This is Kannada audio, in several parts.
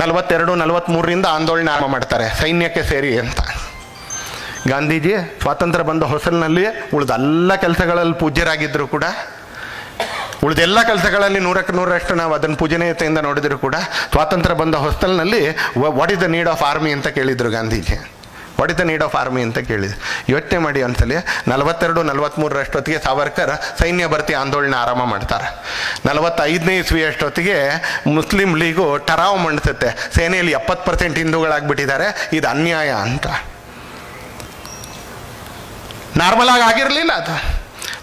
42-43ರಿಂದ ಆಂದೋಲನ ಆರಂಭ ಮಾಡ್ತಾರೆ, ಸೈನ್ಯಕ್ಕೆ ಸೇರಿ ಅಂತ. ಗಾಂಧೀಜಿ ಸ್ವಾತಂತ್ರ್ಯ ಬಂದ ಹೊಸಲಿನಲ್ಲಿ ಉಳಿದೆಲ್ಲ ಕೆಲಸಗಳಲ್ಲಿ ಪೂಜ್ಯರಾಗಿದ್ದರು ಕೂಡ, ಉಳಿದೆಲ್ಲ ಕೆಲಸಗಳಲ್ಲಿ 100% ನಾವು ಅದನ್ನು ಪೂಜನೀಯತೆಯಿಂದ ನೋಡಿದ್ರು ಕೂಡ, ಸ್ವಾತಂತ್ರ್ಯ ಬಂದ ಹೊಸಲಿನಲ್ಲಿ what is the need of army ಅಂತ ಕೇಳಿದರು Gandhiji. What is the need of army ಅಂತ ಕೇಳಿದ್ರು. ಯೋಚನೆ ಮಾಡಿ ಒಂದ್ಸಲಿ, 42-43 ಸಾವರ್ಕರ್ ಸೈನ್ಯ ಭರ್ತಿ ಆಂದೋಲನ ಆರಂಭ ಮಾಡ್ತಾರೆ. 45ನೇ ಇಸ್ವಿ ಅಷ್ಟೊತ್ತಿಗೆ ಮುಸ್ಲಿಂ ಲೀಗು ಠರಾವ್ ಮಂಡಿಸುತ್ತೆ, ಸೇನೆಯಲ್ಲಿ 70% ಹಿಂದೂಗಳಾಗ್ಬಿಟ್ಟಿದ್ದಾರೆ, ಇದು ಅನ್ಯಾಯ ಅಂತ. ನಾರ್ಮಲ್ ಆಗಿರಲಿಲ್ಲ ಅದು.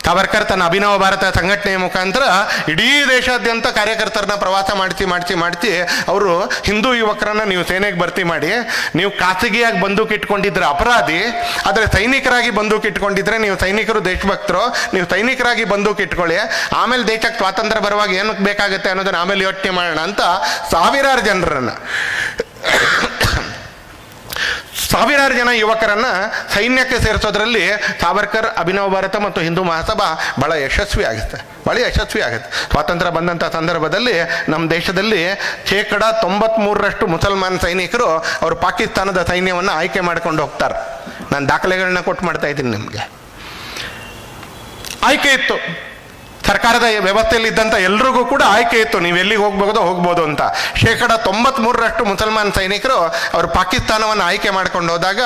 ಸಾವರ್ಕರ್ ತನ್ನ ಅಭಿನವ ಭಾರತ ಸಂಘಟನೆಯ ಮುಖಾಂತರ ಇಡೀ ದೇಶಾದ್ಯಂತ ಕಾರ್ಯಕರ್ತರನ್ನ ಪ್ರವಾಸ ಮಾಡಿಸಿ ಅವರು ಹಿಂದೂ ಯುವಕರನ್ನ ನೀವು ಸೇನೆಗೆ ಭರ್ತಿ ಮಾಡಿ, ನೀವು ಖಾಸಗಿಯಾಗಿ ಬಂದೂಕು ಇಟ್ಕೊಂಡಿದ್ರೆ ಅಪರಾಧಿ, ಆದರೆ ಸೈನಿಕರಾಗಿ ಬಂದೂಕು ಇಟ್ಕೊಂಡಿದ್ರೆ ನೀವು ಸೈನಿಕರು ದೇಶಭಕ್ತರು, ನೀವು ಸೈನಿಕರಾಗಿ ಬಂದೂಕು ಇಟ್ಕೊಳ್ಳಿ, ಆಮೇಲೆ ದೇಶಕ್ಕೆ ಸ್ವಾತಂತ್ರ್ಯ ಬರುವಾಗ ಏನಕ್ಕೆ ಬೇಕಾಗುತ್ತೆ ಅನ್ನೋದನ್ನ ಆಮೇಲೆ ಯೋಚನೆ ಮಾಡೋಣ ಅಂತ ಸಾವಿರಾರು ಜನ ಯುವಕರನ್ನ ಸೈನ್ಯಕ್ಕೆ ಸೇರಿಸೋದ್ರಲ್ಲಿ ಸಾವರ್ಕರ್ ಅಭಿನವ ಭಾರತ ಮತ್ತು ಹಿಂದೂ ಮಹಾಸಭಾ ಬಹಳ ಯಶಸ್ವಿ ಆಗುತ್ತೆ. ಸ್ವಾತಂತ್ರ್ಯ ಬಂದಂಥ ಸಂದರ್ಭದಲ್ಲಿ ನಮ್ಮ ದೇಶದಲ್ಲಿ 93% ಮುಸಲ್ಮಾನ್ ಸೈನಿಕರು ಅವರು ಪಾಕಿಸ್ತಾನದ ಸೈನ್ಯವನ್ನು ಆಯ್ಕೆ ಮಾಡ್ಕೊಂಡು ಹೋಗ್ತಾರೆ. ನಾನು ದಾಖಲೆಗಳನ್ನ ಕೊಟ್ಟು ಮಾಡ್ತಾ ಇದ್ದೀನಿ ನಿಮಗೆ. ಆಯ್ಕೆ ಇತ್ತು, ಸರ್ಕಾರದ ವ್ಯವಸ್ಥೆಯಲ್ಲಿ ಇದ್ದಂಥ ಎಲ್ರಿಗೂ ಕೂಡ ಆಯ್ಕೆ ಇತ್ತು, ನೀವು ಎಲ್ಲಿಗೆ ಹೋಗ್ಬೋದು ಅಂತ. 93% ಮುಸಲ್ಮಾನ್ ಸೈನಿಕರು ಅವರು ಪಾಕಿಸ್ತಾನವನ್ನು ಆಯ್ಕೆ ಮಾಡ್ಕೊಂಡು ಹೋದಾಗ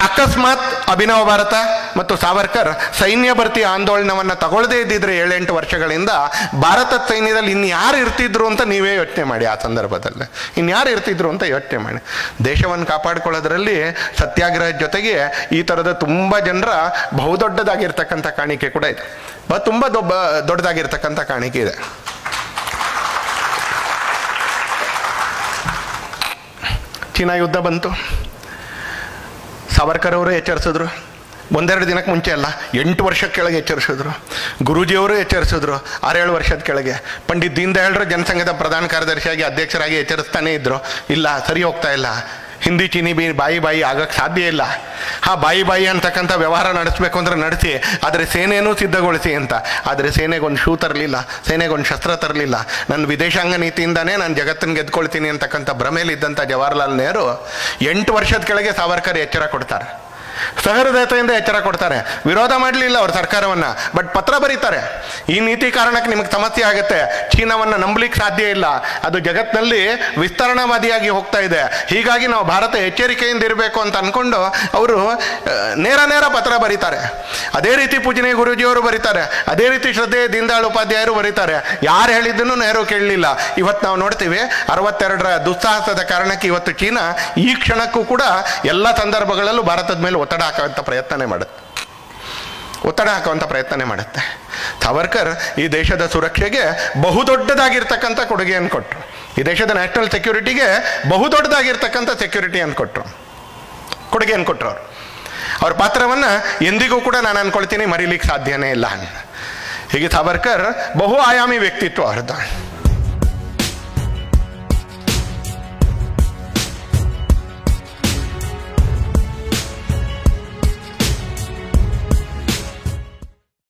ಅಕಸ್ಮಾತ್ ಅಭಿನವ ಭಾರತ ಮತ್ತು ಸಾವರ್ಕರ್ ಸೈನ್ಯ ಭರ್ತಿ ಆಂದೋಲನವನ್ನು ತಗೊಳ್ಳದೇ ಇದ್ದಿದ್ರೆ 7-8 ವರ್ಷಗಳಿಂದ ಭಾರತದ ಸೈನ್ಯದಲ್ಲಿ ಇನ್ಯಾರು ಇರ್ತಿದ್ರು ಅಂತ ನೀವೇ ಯೋಚನೆ ಮಾಡಿ. ಆ ಸಂದರ್ಭದಲ್ಲಿ ಇನ್ಯಾರು ಇರ್ತಿದ್ರು ಅಂತ ಯೋಚನೆ ಮಾಡಿ. ದೇಶವನ್ನು ಕಾಪಾಡಿಕೊಳ್ಳೋದ್ರಲ್ಲಿ ಸತ್ಯಾಗ್ರಹದ ಜೊತೆಗೆ ಈ ಥರದ ತುಂಬ ಜನರ ಬಹುದೊಡ್ಡದಾಗಿರ್ತಕ್ಕಂಥ ಕಾಣಿಕೆ ಕೂಡ ಇದೆ, ತುಂಬ ದೊಡ್ಡದಾಗಿರ್ತಕ್ಕಂಥ ಕಾಣಿಕೆ ಇದೆ. ಚೀನಾ ಯುದ್ಧ ಬಂತು, ಸಾವರ್ಕರ್ ಅವರು ಎಚ್ಚರಿಸಿದ್ರು. 1-2 ದಿನಕ್ಕೆ ಮುಂಚೆ ಅಲ್ಲ, 8 ವರ್ಷದ ಕೆಳಗೆ ಎಚ್ಚರಿಸಿದ್ರು. ಗುರೂಜಿಯವರು ಎಚ್ಚರಿಸಿದ್ರು 6-7 ವರ್ಷದ ಕೆಳಗೆ. ಪಂಡಿತ್ ದೀನ್ ದಯಾಳ್ರು ಜನಸಂಘದ ಪ್ರಧಾನ ಕಾರ್ಯದರ್ಶಿಯಾಗಿ ಅಧ್ಯಕ್ಷರಾಗಿ ಎಚ್ಚರಿಸ್ತಾನೆ ಇದ್ರು. ಇಲ್ಲ, ಸರಿ ಹೋಗ್ತಾ ಇಲ್ಲ, ಹಿಂದಿ ಚೀನಿ ಬಾಯಿ ಆಗಕ್ಕೆ ಸಾಧ್ಯ ಇಲ್ಲ. ಬಾಯಿ ಅಂತಕ್ಕಂಥ ವ್ಯವಹಾರ ನಡೆಸಬೇಕು ಅಂದ್ರೆ ನಡೆಸಿ, ಆದರೆ ಸೇನೆನೂ ಸಿದ್ಧಗೊಳಿಸಿ ಅಂತ. ಆದರೆ ಸೇನೆಗೊಂದು ಶೂ ತರಲಿಲ್ಲ, ಸೇನೆಗೊಂದು ಶಸ್ತ್ರ ತರಲಿಲ್ಲ. ನನ್ನ ವಿದೇಶಾಂಗ ನೀತಿಯಿಂದಾನೇ ನಾನು ಜಗತ್ತನ್ನು ಗೆದ್ಕೊಳ್ತೀನಿ ಅಂತಕ್ಕಂಥ ಭ್ರಮೆಯಲ್ಲಿದ್ದಂಥ ಜವಾಹರ್ಲಾಲ್ ನೆಹರು 8 ವರ್ಷದ ಕೆಳಗೆ ಸಾವರ್ಕರ್ ಎಚ್ಚರ ಕೊಡ್ತಾರೆ, ಸಹೃದಯತೆಯಿಂದ ಎಚ್ಚರ ಕೊಡ್ತಾರೆ. ವಿರೋಧ ಮಾಡಲಿಲ್ಲ ಅವ್ರ ಸರ್ಕಾರವನ್ನು, ಬಟ್ ಪತ್ರ ಬರೀತಾರೆ, ಈ ನೀತಿ ಕಾರಣಕ್ಕೆ ನಿಮಗೆ ಸಮಸ್ಯೆ ಆಗುತ್ತೆ, ಚೀನಾವನ್ನು ನಂಬಲಿಕ್ಕೆ ಸಾಧ್ಯ ಇಲ್ಲ, ಅದು ಜಗತ್ತಿನಲ್ಲಿ ವಿಸ್ತರಣಾವಾದಿಯಾಗಿ ಹೋಗ್ತಾ ಇದೆ, ಹೀಗಾಗಿ ನಾವು ಭಾರತ ಎಚ್ಚರಿಕೆಯಿಂದ ಇರಬೇಕು ಅಂತ ಅಂದ್ಕೊಂಡು ಅವರು ನೇರ ಪತ್ರ ಬರೀತಾರೆ. ಅದೇ ರೀತಿ ಪೂಜನೀಯ ಗುರೂಜಿಯವರು ಬರೀತಾರೆ, ಅದೇ ರೀತಿ ಶ್ರದ್ಧೆಯ ದೀನ್ ದಯಾಳ್ ಉಪಾಧ್ಯಾಯರು ಬರೀತಾರೆ. ಯಾರು ಹೇಳಿದ್ದನ್ನು ನೆಹರು ಕೇಳಲಿಲ್ಲ. ಇವತ್ತು ನಾವು ನೋಡ್ತೀವಿ 62ರ ದುಸ್ಸಾಹಸದ ಕಾರಣಕ್ಕೆ ಇವತ್ತು ಚೀನಾ ಈ ಕ್ಷಣಕ್ಕೂ ಕೂಡ ಎಲ್ಲ ಸಂದರ್ಭಗಳಲ್ಲೂ ಭಾರತದ ಮೇಲೆ ಒತ್ತಡ ಹಾಕುವಂಥ ಪ್ರಯತ್ನ ಮಾಡುತ್ತೆ. ಸಾವರ್ಕರ್ ಈ ದೇಶದ ಸುರಕ್ಷೆಗೆ ಬಹುದೊಡ್ಡದಾಗಿರ್ತಕ್ಕಂಥ ಕೊಡುಗೆಯನ್ನು ಕೊಟ್ಟರು. ಈ ದೇಶದ ನ್ಯಾಷನಲ್ ಸೆಕ್ಯೂರಿಟಿಗೆ ಬಹುದೊಡ್ಡದಾಗಿರ್ತಕ್ಕಂಥ ಕೊಡುಗೆಯನ್ನು ಕೊಟ್ಟರು. ಅವ್ರ ಪಾತ್ರವನ್ನು ಎಂದಿಗೂ ಕೂಡ ನಾನು ಅನ್ಕೊಳ್ತೀನಿ ಮರೀಲಿಕ್ಕೆ ಸಾಧ್ಯನೇ ಇಲ್ಲ. ಹೀಗೆ ಸಾವರ್ಕರ್ ಬಹು ಆಯಾಮಿ ವ್ಯಕ್ತಿತ್ವ ಅವ್ರದ್ದು.